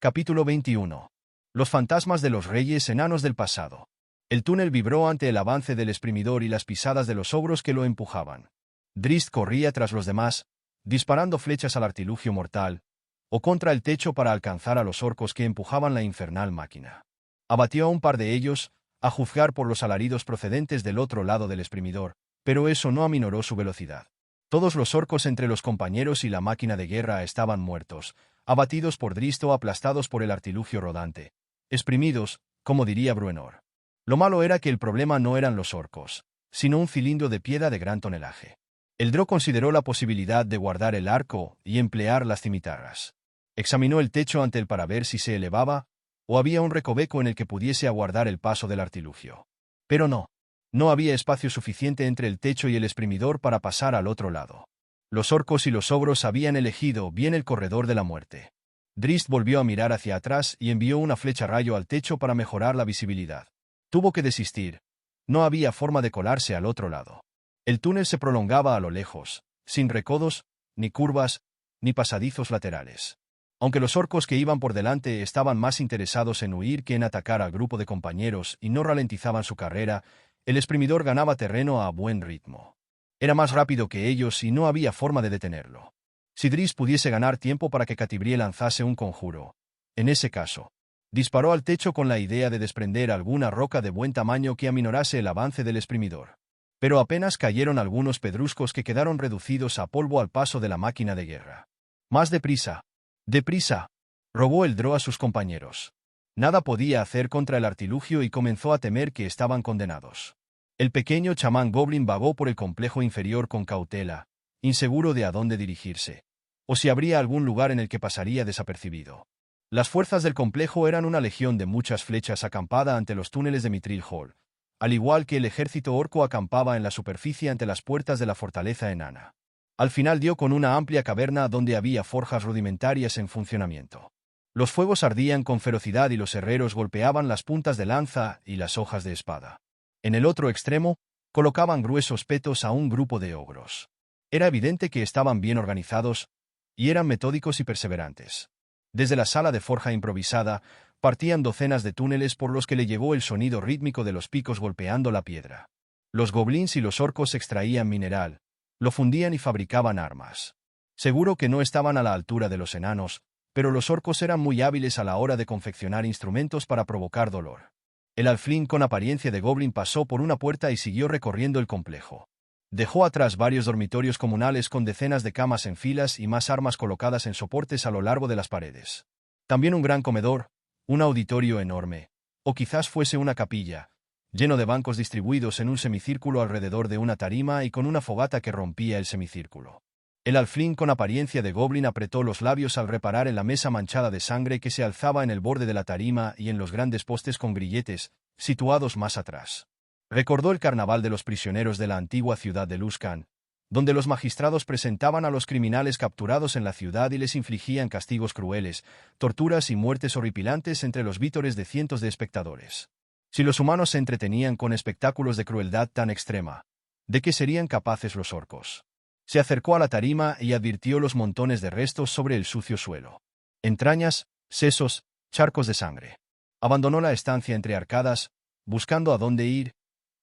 Capítulo 21. Los fantasmas de los reyes enanos del pasado. El túnel vibró ante el avance del exprimidor y las pisadas de los ogros que lo empujaban. Drizzt corría tras los demás, disparando flechas al artilugio mortal, o contra el techo para alcanzar a los orcos que empujaban la infernal máquina. Abatió a un par de ellos, a juzgar por los alaridos procedentes del otro lado del exprimidor, pero eso no aminoró su velocidad. Todos los orcos entre los compañeros y la máquina de guerra estaban muertos, abatidos por Drizzt o aplastados por el artilugio rodante. Exprimidos, como diría Bruenor. Lo malo era que el problema no eran los orcos, sino un cilindro de piedra de gran tonelaje. El Drow consideró la posibilidad de guardar el arco y emplear las cimitarras. Examinó el techo ante él para ver si se elevaba, o había un recoveco en el que pudiese aguardar el paso del artilugio. Pero no. No había espacio suficiente entre el techo y el exprimidor para pasar al otro lado. Los orcos y los ogros habían elegido bien el corredor de la muerte. Drizzt volvió a mirar hacia atrás y envió una flecha rayo al techo para mejorar la visibilidad. Tuvo que desistir. No había forma de colarse al otro lado. El túnel se prolongaba a lo lejos, sin recodos, ni curvas, ni pasadizos laterales. Aunque los orcos que iban por delante estaban más interesados en huir que en atacar al grupo de compañeros y no ralentizaban su carrera, el exprimidor ganaba terreno a buen ritmo. Era más rápido que ellos y no había forma de detenerlo. Si Drizzt pudiese ganar tiempo para que Catibriel lanzase un conjuro, en ese caso, disparó al techo con la idea de desprender alguna roca de buen tamaño que aminorase el avance del exprimidor. Pero apenas cayeron algunos pedruscos que quedaron reducidos a polvo al paso de la máquina de guerra. ¡Más deprisa! ¡Deprisa!, rogó el Drow a sus compañeros. Nada podía hacer contra el artilugio y comenzó a temer que estaban condenados. El pequeño chamán goblin vagó por el complejo inferior con cautela, inseguro de a dónde dirigirse, o si habría algún lugar en el que pasaría desapercibido. Las fuerzas del complejo eran una legión de muchas flechas acampada ante los túneles de Mithril Hall, al igual que el ejército orco acampaba en la superficie ante las puertas de la fortaleza enana. Al final dio con una amplia caverna donde había forjas rudimentarias en funcionamiento. Los fuegos ardían con ferocidad y los herreros golpeaban las puntas de lanza y las hojas de espada. En el otro extremo, colocaban gruesos petos a un grupo de ogros. Era evidente que estaban bien organizados, y eran metódicos y perseverantes. Desde la sala de forja improvisada, partían docenas de túneles por los que le llegó el sonido rítmico de los picos golpeando la piedra. Los goblins y los orcos extraían mineral, lo fundían y fabricaban armas. Seguro que no estaban a la altura de los enanos, pero los orcos eran muy hábiles a la hora de confeccionar instrumentos para provocar dolor. El halfling con apariencia de goblin pasó por una puerta y siguió recorriendo el complejo. Dejó atrás varios dormitorios comunales con decenas de camas en filas y más armas colocadas en soportes a lo largo de las paredes. También un gran comedor, un auditorio enorme, o quizás fuese una capilla, lleno de bancos distribuidos en un semicírculo alrededor de una tarima y con una fogata que rompía el semicírculo. El halfling con apariencia de goblin apretó los labios al reparar en la mesa manchada de sangre que se alzaba en el borde de la tarima y en los grandes postes con grilletes, situados más atrás. Recordó el carnaval de los prisioneros de la antigua ciudad de Luskan, donde los magistrados presentaban a los criminales capturados en la ciudad y les infligían castigos crueles, torturas y muertes horripilantes entre los vítores de cientos de espectadores. Si los humanos se entretenían con espectáculos de crueldad tan extrema, ¿de qué serían capaces los orcos? Se acercó a la tarima y advirtió los montones de restos sobre el sucio suelo. Entrañas, sesos, charcos de sangre. Abandonó la estancia entre arcadas, buscando a dónde ir,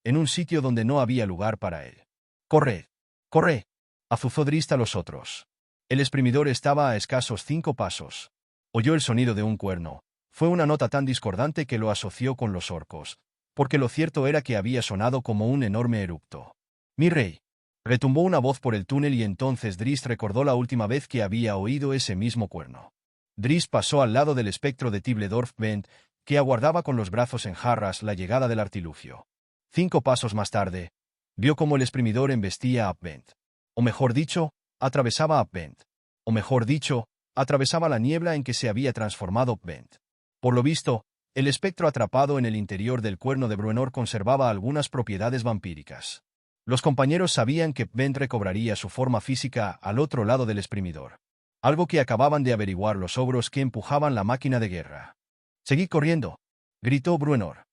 en un sitio donde no había lugar para él. ¡Corred! ¡Corre!, azuzó Drizzt a los otros. El exprimidor estaba a escasos 5 pasos. Oyó el sonido de un cuerno. Fue una nota tan discordante que lo asoció con los orcos, porque lo cierto era que había sonado como un enorme eructo. «¡Mi rey!», retumbó una voz por el túnel y entonces Drizzt recordó la última vez que había oído ese mismo cuerno. Drizzt pasó al lado del espectro de Tibledorf Bent, que aguardaba con los brazos en jarras la llegada del artilugio. 5 pasos más tarde, vio cómo el exprimidor embestía a Bent. O mejor dicho, atravesaba a Bent. O mejor dicho, atravesaba la niebla en que se había transformado Bent. Por lo visto, el espectro atrapado en el interior del cuerno de Bruenor conservaba algunas propiedades vampíricas. Los compañeros sabían que Bent recobraría su forma física al otro lado del exprimidor. Algo que acababan de averiguar los ogros que empujaban la máquina de guerra. «¡Seguid corriendo!», gritó Bruenor.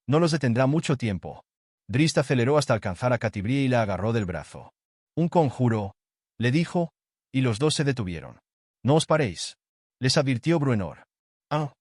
«No los detendrá mucho tiempo». Drizzt aceleró hasta alcanzar a Catibriel y la agarró del brazo. «Un conjuro», le dijo, y los dos se detuvieron. «No os paréis», les advirtió Bruenor. Ah,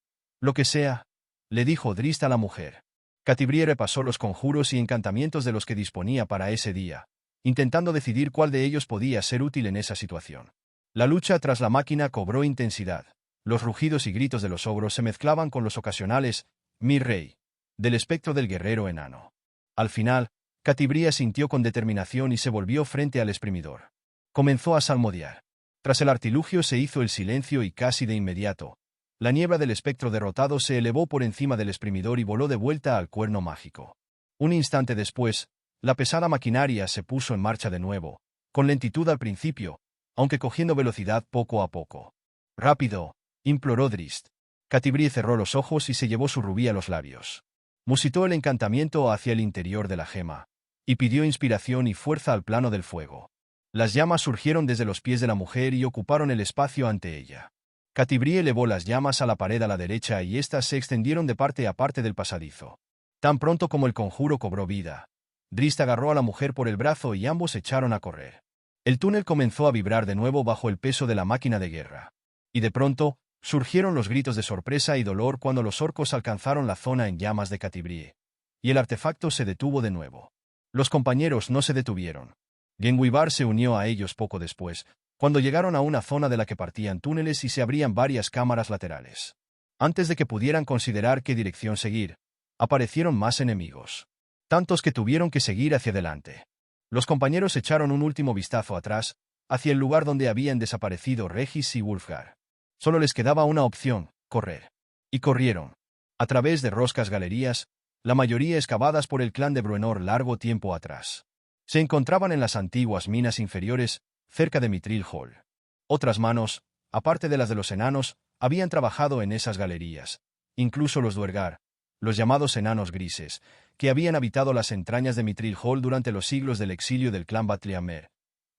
lo que sea, le dijo Drist a la mujer. Catibrie repasó los conjuros y encantamientos de los que disponía para ese día, intentando decidir cuál de ellos podía ser útil en esa situación. La lucha tras la máquina cobró intensidad. Los rugidos y gritos de los ogros se mezclaban con los ocasionales «mi rey» del espectro del guerrero enano. Al final, Catibria sintió con determinación y se volvió frente al exprimidor. Comenzó a salmodiar. Tras el artilugio se hizo el silencio y casi de inmediato, la niebla del espectro derrotado se elevó por encima del exprimidor y voló de vuelta al cuerno mágico. Un instante después, la pesada maquinaria se puso en marcha de nuevo, con lentitud al principio, aunque cogiendo velocidad poco a poco. «Rápido», imploró Drist. Catibrie cerró los ojos y se llevó su rubí a los labios. Musitó el encantamiento hacia el interior de la gema, y pidió inspiración y fuerza al plano del fuego. Las llamas surgieron desde los pies de la mujer y ocuparon el espacio ante ella. Catibrie elevó las llamas a la pared a la derecha y éstas se extendieron de parte a parte del pasadizo. Tan pronto como el conjuro cobró vida, Drist agarró a la mujer por el brazo y ambos echaron a correr. El túnel comenzó a vibrar de nuevo bajo el peso de la máquina de guerra. Y de pronto, surgieron los gritos de sorpresa y dolor cuando los orcos alcanzaron la zona en llamas de Catibrie. Y el artefacto se detuvo de nuevo. Los compañeros no se detuvieron. Genwibar se unió a ellos poco después, cuando llegaron a una zona de la que partían túneles y se abrían varias cámaras laterales. Antes de que pudieran considerar qué dirección seguir, aparecieron más enemigos. Tantos que tuvieron que seguir hacia adelante. Los compañeros echaron un último vistazo atrás, hacia el lugar donde habían desaparecido Regis y Wulfgar. Solo les quedaba una opción: correr. Y corrieron. A través de roscas galerías, la mayoría excavadas por el clan de Bruenor largo tiempo atrás. Se encontraban en las antiguas minas inferiores, cerca de Mithril Hall. Otras manos, aparte de las de los enanos, habían trabajado en esas galerías. Incluso los Duergar, los llamados enanos grises, que habían habitado las entrañas de Mithril Hall durante los siglos del exilio del clan Batliamer,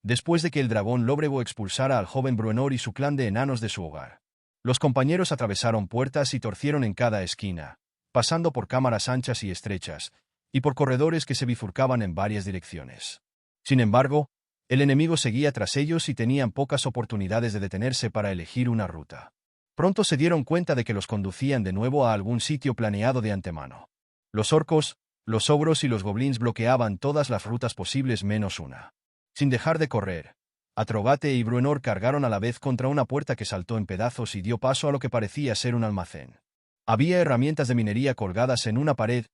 después de que el dragón Lóbrego expulsara al joven Bruenor y su clan de enanos de su hogar. Los compañeros atravesaron puertas y torcieron en cada esquina, pasando por cámaras anchas y estrechas, y por corredores que se bifurcaban en varias direcciones. Sin embargo, el enemigo seguía tras ellos y tenían pocas oportunidades de detenerse para elegir una ruta. Pronto se dieron cuenta de que los conducían de nuevo a algún sitio planeado de antemano. Los orcos, los ogros y los goblins bloqueaban todas las rutas posibles menos una. Sin dejar de correr, Atrogate y Bruenor cargaron a la vez contra una puerta que saltó en pedazos y dio paso a lo que parecía ser un almacén. Había herramientas de minería colgadas en una pared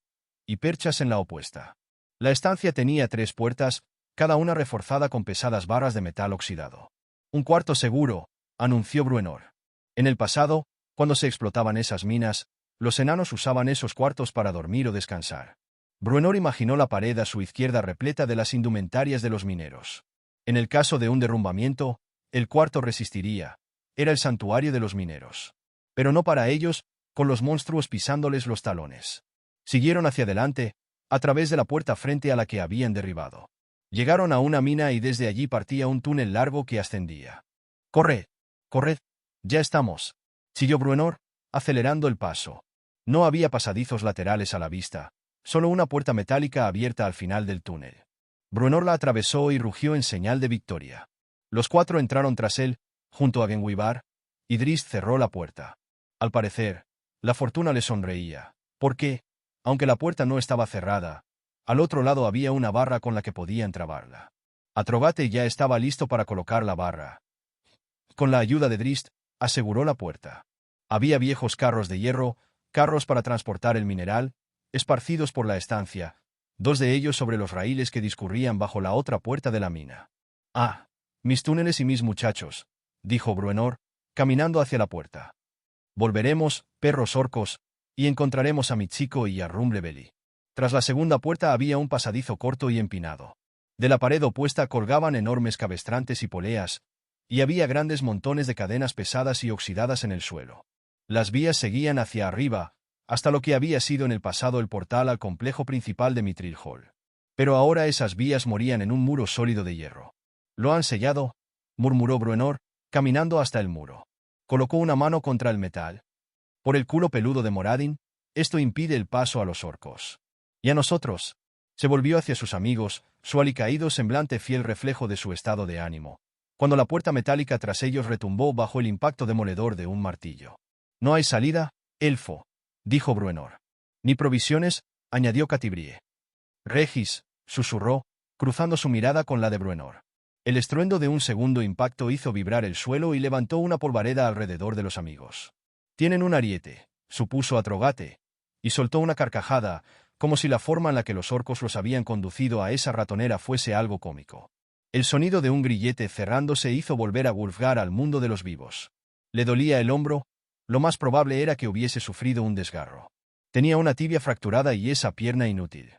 y perchas en la opuesta. La estancia tenía 3 puertas, cada una reforzada con pesadas barras de metal oxidado. «Un cuarto seguro», anunció Bruenor. En el pasado, cuando se explotaban esas minas, los enanos usaban esos cuartos para dormir o descansar. Bruenor imaginó la pared a su izquierda repleta de las indumentarias de los mineros. En el caso de un derrumbamiento, el cuarto resistiría. Era el santuario de los mineros. Pero no para ellos, con los monstruos pisándoles los talones. Siguieron hacia adelante, a través de la puerta frente a la que habían derribado. Llegaron a una mina y desde allí partía un túnel largo que ascendía. «¡Corred! ¡Corred! Ya estamos», chilló Bruenor, acelerando el paso. No había pasadizos laterales a la vista, solo una puerta metálica abierta al final del túnel. Bruenor la atravesó y rugió en señal de victoria. Los 4 entraron tras él, junto a Genwibar, y Drist cerró la puerta. Al parecer, la fortuna le sonreía, porque, aunque la puerta no estaba cerrada, al otro lado había una barra con la que podían trabarla. Atrogate ya estaba listo para colocar la barra. Con la ayuda de Drist, aseguró la puerta. Había viejos carros de hierro, carros para transportar el mineral, esparcidos por la estancia, 2 de ellos sobre los raíles que discurrían bajo la otra puerta de la mina. «Ah, mis túneles y mis muchachos», dijo Bruenor, caminando hacia la puerta. «Volveremos, perros orcos, y encontraremos a mi chico y a Rumblebelly». Tras la segunda puerta había un pasadizo corto y empinado. De la pared opuesta colgaban enormes cabestrantes y poleas, y había grandes montones de cadenas pesadas y oxidadas en el suelo. Las vías seguían hacia arriba, hasta lo que había sido en el pasado el portal al complejo principal de Mithril Hall. Pero ahora esas vías morían en un muro sólido de hierro. «¿Lo han sellado?», murmuró Bruenor, caminando hasta el muro. Colocó una mano contra el metal. «Por el culo peludo de Moradin, esto impide el paso a los orcos. ¿Y a nosotros?». Se volvió hacia sus amigos, su alicaído semblante fiel reflejo de su estado de ánimo, cuando la puerta metálica tras ellos retumbó bajo el impacto demoledor de un martillo. No hay salida, elfo, dijo Bruenor. Ni provisiones, añadió Catibrie. Regis, susurró, cruzando su mirada con la de Bruenor. El estruendo de un segundo impacto hizo vibrar el suelo y levantó una polvareda alrededor de los amigos. Tienen un ariete, supuso Atrogate, y soltó una carcajada, como si la forma en la que los orcos los habían conducido a esa ratonera fuese algo cómico. El sonido de un grillete cerrándose hizo volver a Wulfgar al mundo de los vivos. Le dolía el hombro, lo más probable era que hubiese sufrido un desgarro. Tenía una tibia fracturada y esa pierna inútil.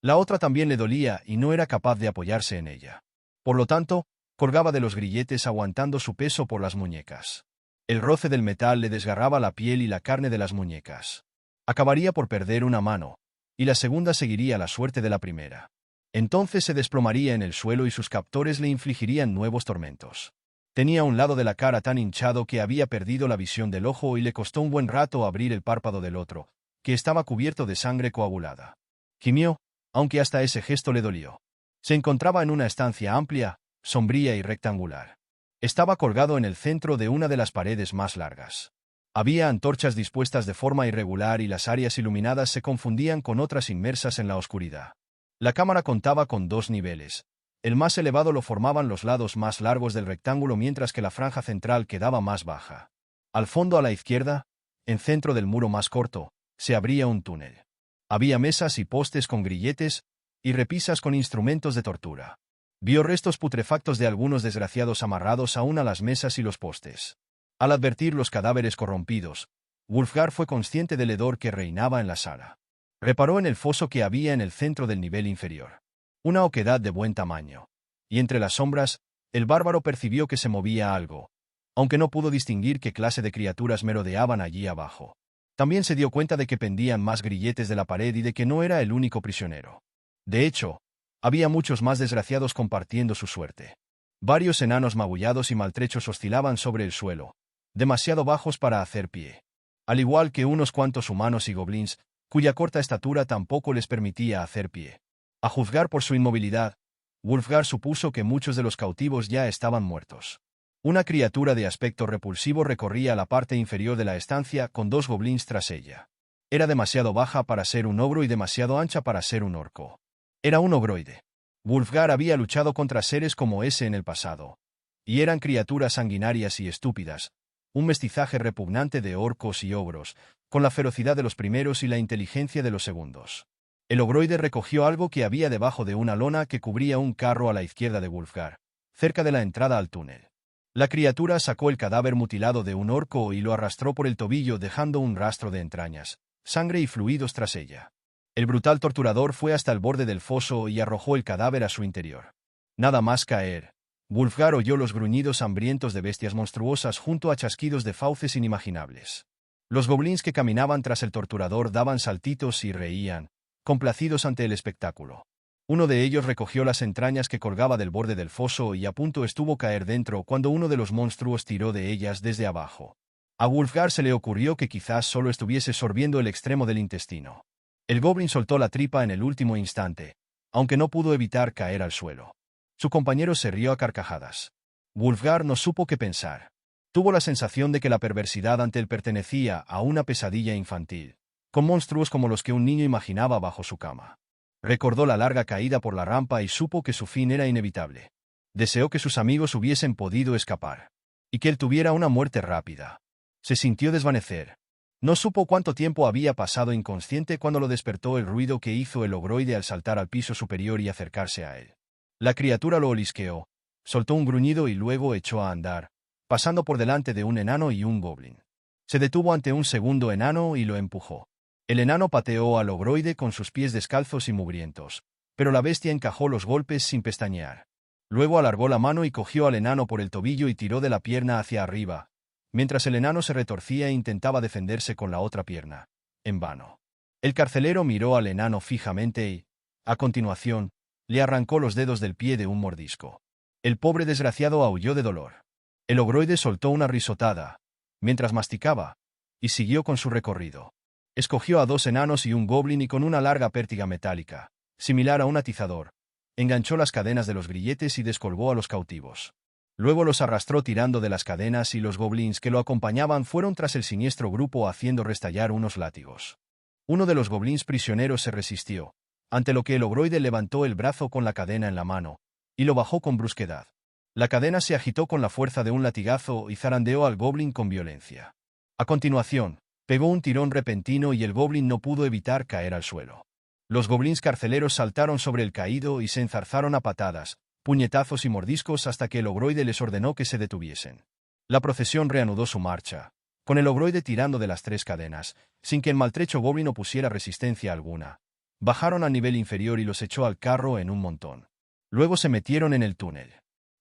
La otra también le dolía y no era capaz de apoyarse en ella. Por lo tanto, colgaba de los grilletes aguantando su peso por las muñecas. El roce del metal le desgarraba la piel y la carne de las muñecas. Acabaría por perder una mano, y la segunda seguiría la suerte de la primera. Entonces se desplomaría en el suelo y sus captores le infligirían nuevos tormentos. Tenía un lado de la cara tan hinchado que había perdido la visión del ojo y le costó un buen rato abrir el párpado del otro, que estaba cubierto de sangre coagulada. Gimió, aunque hasta ese gesto le dolió. Se encontraba en una estancia amplia, sombría y rectangular. Estaba colgado en el centro de una de las paredes más largas. Había antorchas dispuestas de forma irregular y las áreas iluminadas se confundían con otras inmersas en la oscuridad. La cámara contaba con 2 niveles. El más elevado lo formaban los lados más largos del rectángulo mientras que la franja central quedaba más baja. Al fondo a la izquierda, en centro del muro más corto, se abría un túnel. Había mesas y postes con grilletes, y repisas con instrumentos de tortura. Vio restos putrefactos de algunos desgraciados amarrados aún a las mesas y los postes. Al advertir los cadáveres corrompidos, Wulfgar fue consciente del hedor que reinaba en la sala. Reparó en el foso que había en el centro del nivel inferior. Una oquedad de buen tamaño. Y entre las sombras, el bárbaro percibió que se movía algo, aunque no pudo distinguir qué clase de criaturas merodeaban allí abajo. También se dio cuenta de que pendían más grilletes de la pared y de que no era el único prisionero. De hecho, había muchos más desgraciados compartiendo su suerte. Varios enanos magullados y maltrechos oscilaban sobre el suelo, demasiado bajos para hacer pie. Al igual que unos cuantos humanos y goblins, cuya corta estatura tampoco les permitía hacer pie. A juzgar por su inmovilidad, Wulfgar supuso que muchos de los cautivos ya estaban muertos. Una criatura de aspecto repulsivo recorría la parte inferior de la estancia con 2 goblins tras ella. Era demasiado baja para ser un ogro y demasiado ancha para ser un orco. Era un ogroide. Wulfgar había luchado contra seres como ese en el pasado. Y eran criaturas sanguinarias y estúpidas, un mestizaje repugnante de orcos y ogros, con la ferocidad de los primeros y la inteligencia de los segundos. El ogroide recogió algo que había debajo de una lona que cubría un carro a la izquierda de Wulfgar, cerca de la entrada al túnel. La criatura sacó el cadáver mutilado de un orco y lo arrastró por el tobillo dejando un rastro de entrañas, sangre y fluidos tras ella. El brutal torturador fue hasta el borde del foso y arrojó el cadáver a su interior. Nada más caer, Wulfgar oyó los gruñidos hambrientos de bestias monstruosas junto a chasquidos de fauces inimaginables. Los goblins que caminaban tras el torturador daban saltitos y reían, complacidos ante el espectáculo. Uno de ellos recogió las entrañas que colgaba del borde del foso y a punto estuvo caer dentro cuando uno de los monstruos tiró de ellas desde abajo. A Wulfgar se le ocurrió que quizás solo estuviese sorbiendo el extremo del intestino. El goblin soltó la tripa en el último instante, aunque no pudo evitar caer al suelo. Su compañero se rió a carcajadas. Wulfgar no supo qué pensar. Tuvo la sensación de que la perversidad ante él pertenecía a una pesadilla infantil, con monstruos como los que un niño imaginaba bajo su cama. Recordó la larga caída por la rampa y supo que su fin era inevitable. Deseó que sus amigos hubiesen podido escapar, y que él tuviera una muerte rápida. Se sintió desvanecer. No supo cuánto tiempo había pasado inconsciente cuando lo despertó el ruido que hizo el ogroide al saltar al piso superior y acercarse a él. La criatura lo olisqueó, soltó un gruñido y luego echó a andar, pasando por delante de un enano y un goblin. Se detuvo ante un segundo enano y lo empujó. El enano pateó al ogroide con sus pies descalzos y mugrientos, pero la bestia encajó los golpes sin pestañear. Luego alargó la mano y cogió al enano por el tobillo y tiró de la pierna hacia arriba, mientras el enano se retorcía e intentaba defenderse con la otra pierna. En vano. El carcelero miró al enano fijamente y, a continuación, le arrancó los dedos del pie de un mordisco. El pobre desgraciado aulló de dolor. El ogroide soltó una risotada, mientras masticaba, y siguió con su recorrido. Escogió a 2 enanos y un goblin y con una larga pértiga metálica, similar a un atizador, enganchó las cadenas de los grilletes y descolgó a los cautivos. Luego los arrastró tirando de las cadenas y los goblins que lo acompañaban fueron tras el siniestro grupo haciendo restallar unos látigos. Uno de los goblins prisioneros se resistió, ante lo que el ogroide levantó el brazo con la cadena en la mano, y lo bajó con brusquedad. La cadena se agitó con la fuerza de un latigazo y zarandeó al goblin con violencia. A continuación, pegó un tirón repentino y el goblin no pudo evitar caer al suelo. Los goblins carceleros saltaron sobre el caído y se enzarzaron a patadas, puñetazos y mordiscos hasta que el ogroide les ordenó que se detuviesen. La procesión reanudó su marcha, con el ogroide tirando de las 3 cadenas, sin que el maltrecho goblin opusiera resistencia alguna. Bajaron al nivel inferior y los echó al carro en un montón. Luego se metieron en el túnel.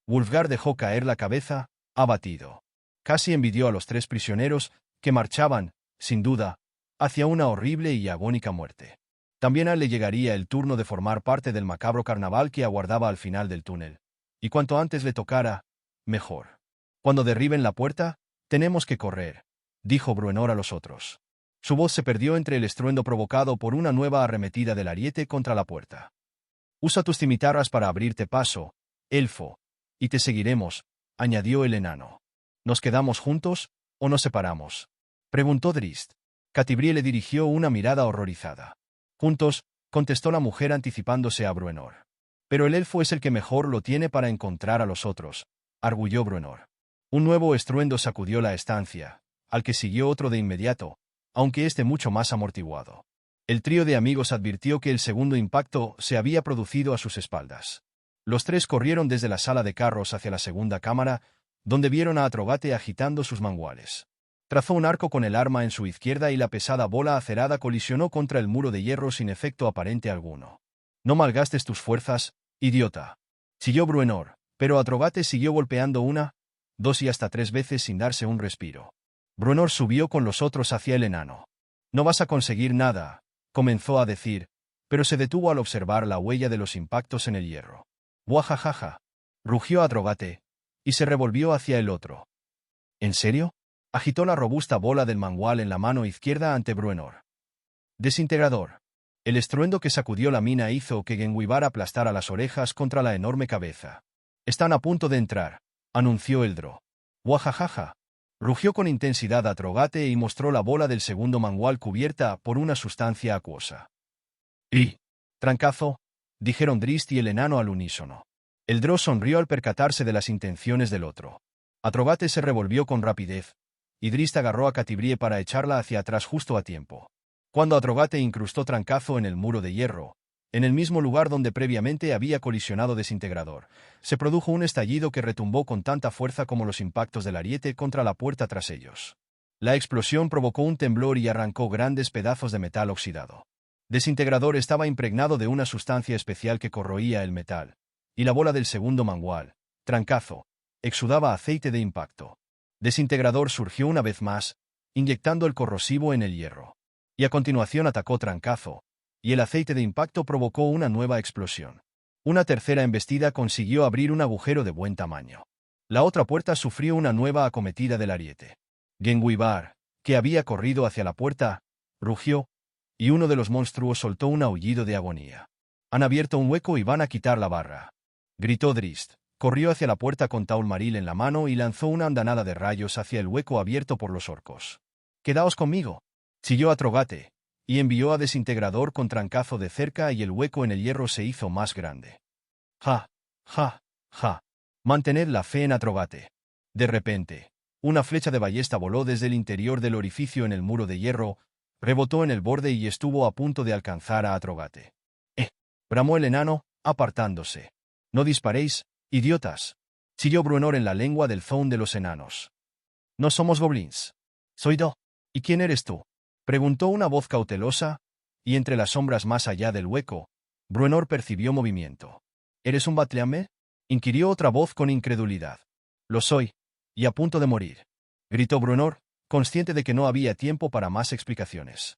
Wulfgar dejó caer la cabeza, abatido. Casi envidió a los 3 prisioneros, que marchaban, sin duda, hacia una horrible y agónica muerte. También a él le llegaría el turno de formar parte del macabro carnaval que aguardaba al final del túnel. Y cuanto antes le tocara, mejor. Cuando derriben la puerta, tenemos que correr, dijo Bruenor a los otros. Su voz se perdió entre el estruendo provocado por una nueva arremetida del ariete contra la puerta. Usa tus cimitarras para abrirte paso, elfo, y te seguiremos, añadió el enano. ¿Nos quedamos juntos, o nos separamos?, preguntó Drist. Catibrie le dirigió una mirada horrorizada. Juntos, contestó la mujer anticipándose a Bruenor. Pero el elfo es el que mejor lo tiene para encontrar a los otros, arguyó Bruenor. Un nuevo estruendo sacudió la estancia, al que siguió otro de inmediato, aunque este mucho más amortiguado. El trío de amigos advirtió que el segundo impacto se había producido a sus espaldas. Los 3 corrieron desde la sala de carros hacia la segunda cámara, donde vieron a Atrogate agitando sus manguales. Trazó un arco con el arma en su izquierda y la pesada bola acerada colisionó contra el muro de hierro sin efecto aparente alguno. «No malgastes tus fuerzas, idiota», chilló Bruenor, pero Atrogate siguió golpeando 1, 2 y hasta 3 veces sin darse un respiro. Bruenor subió con los otros hacia el enano. «No vas a conseguir nada», comenzó a decir, pero se detuvo al observar la huella de los impactos en el hierro. «Guajajaja», rugió Atrogate, y se revolvió hacia el otro. «¿En serio?», agitó la robusta bola del mangual en la mano izquierda ante Bruenor. Desintegrador. El estruendo que sacudió la mina hizo que Genwibar aplastara las orejas contra la enorme cabeza. «Están a punto de entrar», anunció Eldro. «Guajajaja», rugió con intensidad Atrogate y mostró la bola del segundo mangual cubierta por una sustancia acuosa. «Y trancazo», dijeron Drist y el enano al unísono. Eldro sonrió al percatarse de las intenciones del otro. Atrogate se revolvió con rapidez, y Drist agarró a Catibrie para echarla hacia atrás justo a tiempo. Cuando Atrogate incrustó trancazo en el muro de hierro, en el mismo lugar donde previamente había colisionado Desintegrador, se produjo un estallido que retumbó con tanta fuerza como los impactos del ariete contra la puerta tras ellos. La explosión provocó un temblor y arrancó grandes pedazos de metal oxidado. Desintegrador estaba impregnado de una sustancia especial que corroía el metal, y la bola del segundo mangual, trancazo, exudaba aceite de impacto. Desintegrador surgió una vez más, inyectando el corrosivo en el hierro. Y a continuación atacó trancazo, y el aceite de impacto provocó una nueva explosión. Una tercera embestida consiguió abrir un agujero de buen tamaño. La otra puerta sufrió una nueva acometida del ariete. Genwibar, que había corrido hacia la puerta, rugió, y uno de los monstruos soltó un aullido de agonía. «Han abierto un hueco y van a quitar la barra», gritó Drist. Corrió hacia la puerta con Taulmaril en la mano y lanzó una andanada de rayos hacia el hueco abierto por los orcos. «¡Quedaos conmigo!», chilló Atrogate, y envió a Desintegrador con trancazo de cerca y el hueco en el hierro se hizo más grande. «Ja, ja, ja. Mantened la fe en Atrogate». De repente, una flecha de ballesta voló desde el interior del orificio en el muro de hierro, rebotó en el borde y estuvo a punto de alcanzar a Atrogate. Bramó el enano, apartándose. «No disparéis, idiotas», chilló Bruenor en la lengua del Zone de los enanos. «No somos goblins. Soy Do. ¿Y quién eres tú?», preguntó una voz cautelosa, y entre las sombras más allá del hueco, Bruenor percibió movimiento. «¿Eres un Batleame?», inquirió otra voz con incredulidad. «Lo soy, y a punto de morir», gritó Bruenor, consciente de que no había tiempo para más explicaciones.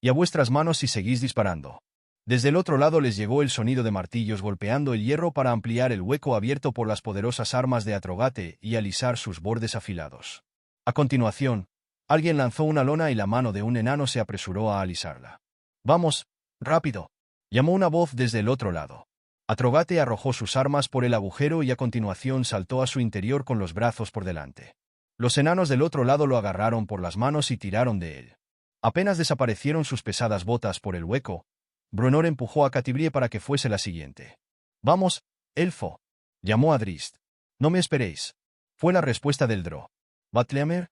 «Y a vuestras manos si seguís disparando». Desde el otro lado les llegó el sonido de martillos golpeando el hierro para ampliar el hueco abierto por las poderosas armas de Atrogate y alisar sus bordes afilados. A continuación, alguien lanzó una lona y la mano de un enano se apresuró a alisarla. «Vamos, rápido», llamó una voz desde el otro lado. Atrogate arrojó sus armas por el agujero y a continuación saltó a su interior con los brazos por delante. Los enanos del otro lado lo agarraron por las manos y tiraron de él. Apenas desaparecieron sus pesadas botas por el hueco, Bruenor empujó a Catibrie para que fuese la siguiente. «Vamos, elfo», llamó a Drizzt. «No me esperéis», fue la respuesta del Drow. «Battleamer,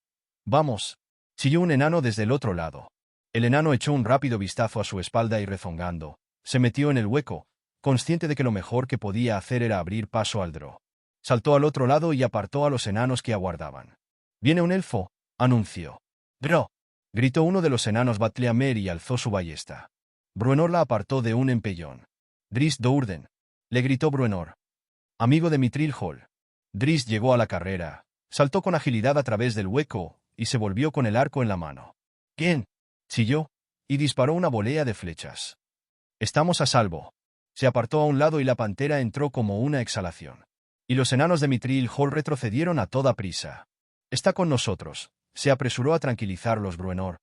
vamos», chilló un enano desde el otro lado. El enano echó un rápido vistazo a su espalda y rezongando, se metió en el hueco, consciente de que lo mejor que podía hacer era abrir paso al Drow. Saltó al otro lado y apartó a los enanos que aguardaban. «Viene un elfo», anunció. «Drow», gritó uno de los enanos Battleamer y alzó su ballesta. Bruenor la apartó de un empellón. «Drizzt Do'Urden», le gritó Bruenor. «Amigo de Mithril Hall». Drizzt llegó a la carrera, saltó con agilidad a través del hueco y se volvió con el arco en la mano. «¿Quién?», chilló, y disparó una volea de flechas. «Estamos a salvo». Se apartó a un lado y la pantera entró como una exhalación. Y los enanos de Mithril Hall retrocedieron a toda prisa. «Está con nosotros», se apresuró a tranquilizarlos Bruenor,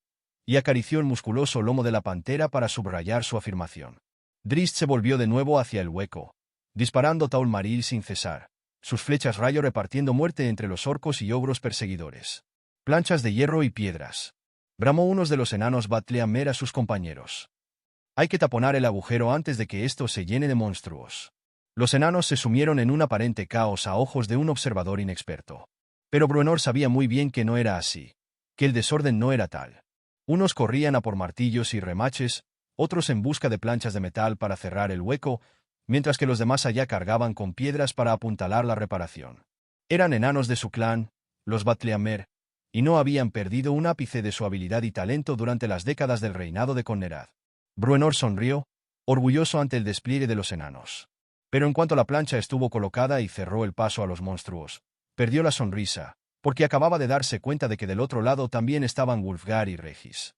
y acarició el musculoso lomo de la pantera para subrayar su afirmación. Drizzt se volvió de nuevo hacia el hueco, disparando Taulmaril sin cesar, sus flechas rayo repartiendo muerte entre los orcos y ogros perseguidores. «Planchas de hierro y piedras», bramó uno de los enanos Battleamer a sus compañeros. «Hay que taponar el agujero antes de que esto se llene de monstruos». Los enanos se sumieron en un aparente caos a ojos de un observador inexperto. Pero Bruenor sabía muy bien que no era así, que el desorden no era tal. Unos corrían a por martillos y remaches, otros en busca de planchas de metal para cerrar el hueco, mientras que los demás allá cargaban con piedras para apuntalar la reparación. Eran enanos de su clan, los Battleamer, y no habían perdido un ápice de su habilidad y talento durante las décadas del reinado de Connerad. Bruenor sonrió, orgulloso ante el despliegue de los enanos. Pero en cuanto la plancha estuvo colocada y cerró el paso a los monstruos, perdió la sonrisa, porque acababa de darse cuenta de que del otro lado también estaban Wulfgar y Regis.